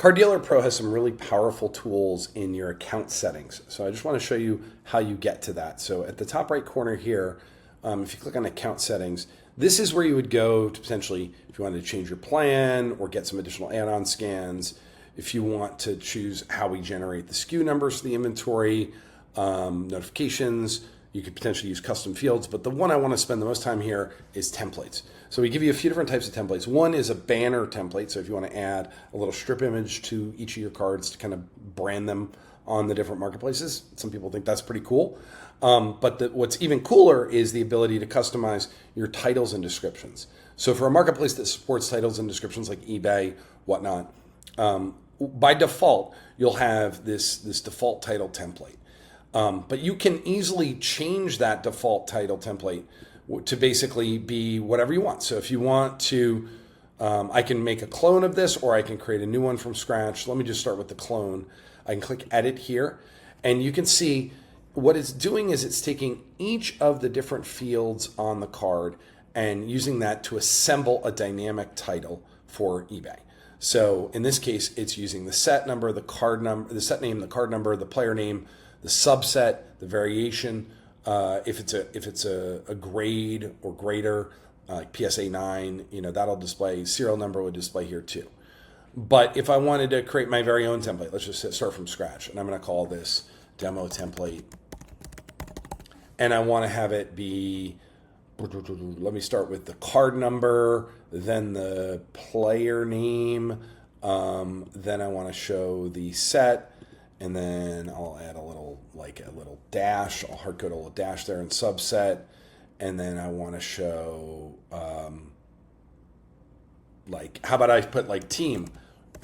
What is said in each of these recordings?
CardDealer Pro has some really powerful tools in your account settings. So I just want to show you how you get to that. So at the top right corner here, if you click on account settings, this is where you would go to potentially, if you wanted to change your plan or get some additional add-on scans, if you want to choose how we generate the SKU numbers for the inventory, notifications, you could potentially use custom fields, but the one I want to spend the most time here is templates. So we give you a few different types of templates. One is a banner template. So if you want to add a little strip image to each of your cards to kind of brand them on the different marketplaces, some people think that's pretty cool. But what's even cooler is the ability to customize your titles and descriptions. So for a marketplace that supports titles and descriptions like eBay, whatnot, by default, you'll have this default title template. But you can easily change that default title template to basically be whatever you want. So if you want to, I can make a clone of this, or I can create a new one from scratch. Let me just start with the clone. I can click edit here, and you can see what it's doing is it's taking each of the different fields on the card and using that to assemble a dynamic title for eBay. So in this case, it's using the set number, the card number, the set name, the card number, the player name, the subset, the variation, if it's a grade or greater, like PSA 9, that'll display. Serial number would display here too. But if I wanted to create my very own template, let's just start from scratch, and I'm going to call this demo template, and I want to have it be, let me start with the card number, then the player name, then I want to show the set, and then I'll add a little dash. I'll hard code a little dash there in subset, and then I want to show how about I put team,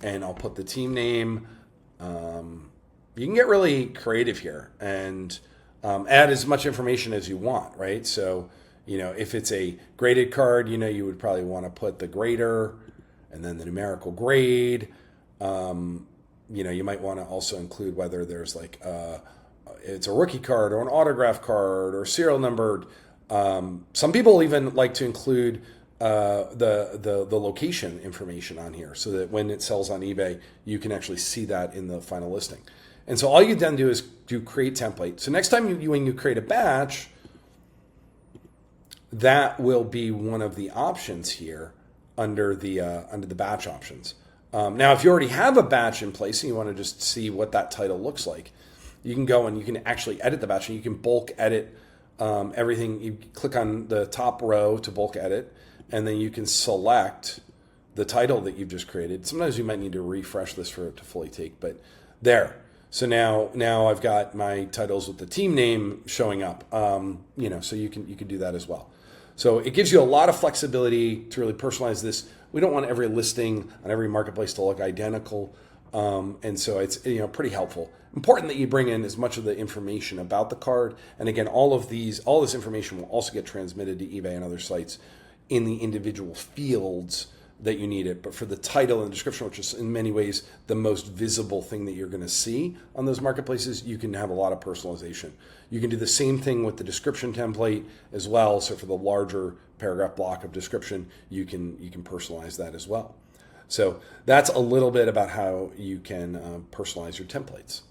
and I'll put the team name. You can get really creative here and add as much information as you want, right? So if it's a graded card, you would probably want to put the grader and then the numerical grade. You might want to also include whether there's it's a rookie card or an autograph card or serial numbered. Some people even like to include the location information on here so that when it sells on eBay, you can actually see that in the final listing. And so all you then do is create template. So next time when you create a batch, that will be one of the options here under the batch options. Now, if you already have a batch in place and you want to just see what that title looks like, you can go and you can actually edit the batch, and you can bulk edit everything. You click on the top row to bulk edit, and then you can select the title that you've just created. Sometimes you might need to refresh this for it to fully take, but there. So now I've got my titles with the team name showing up. So you can do that as well. So it gives you a lot of flexibility to really personalize this. We don't want every listing on every marketplace to look identical. And so it's pretty helpful. Important that you bring in as much of the information about the card. And again, all this information will also get transmitted to eBay and other sites in the individual fields that you need it. But for the title and the description, which is in many ways the most visible thing that you're going to see on those marketplaces, you can have a lot of personalization. You can do the same thing with the description template as well. So for the larger paragraph block of description, you can personalize that as well. So that's a little bit about how you can personalize your templates.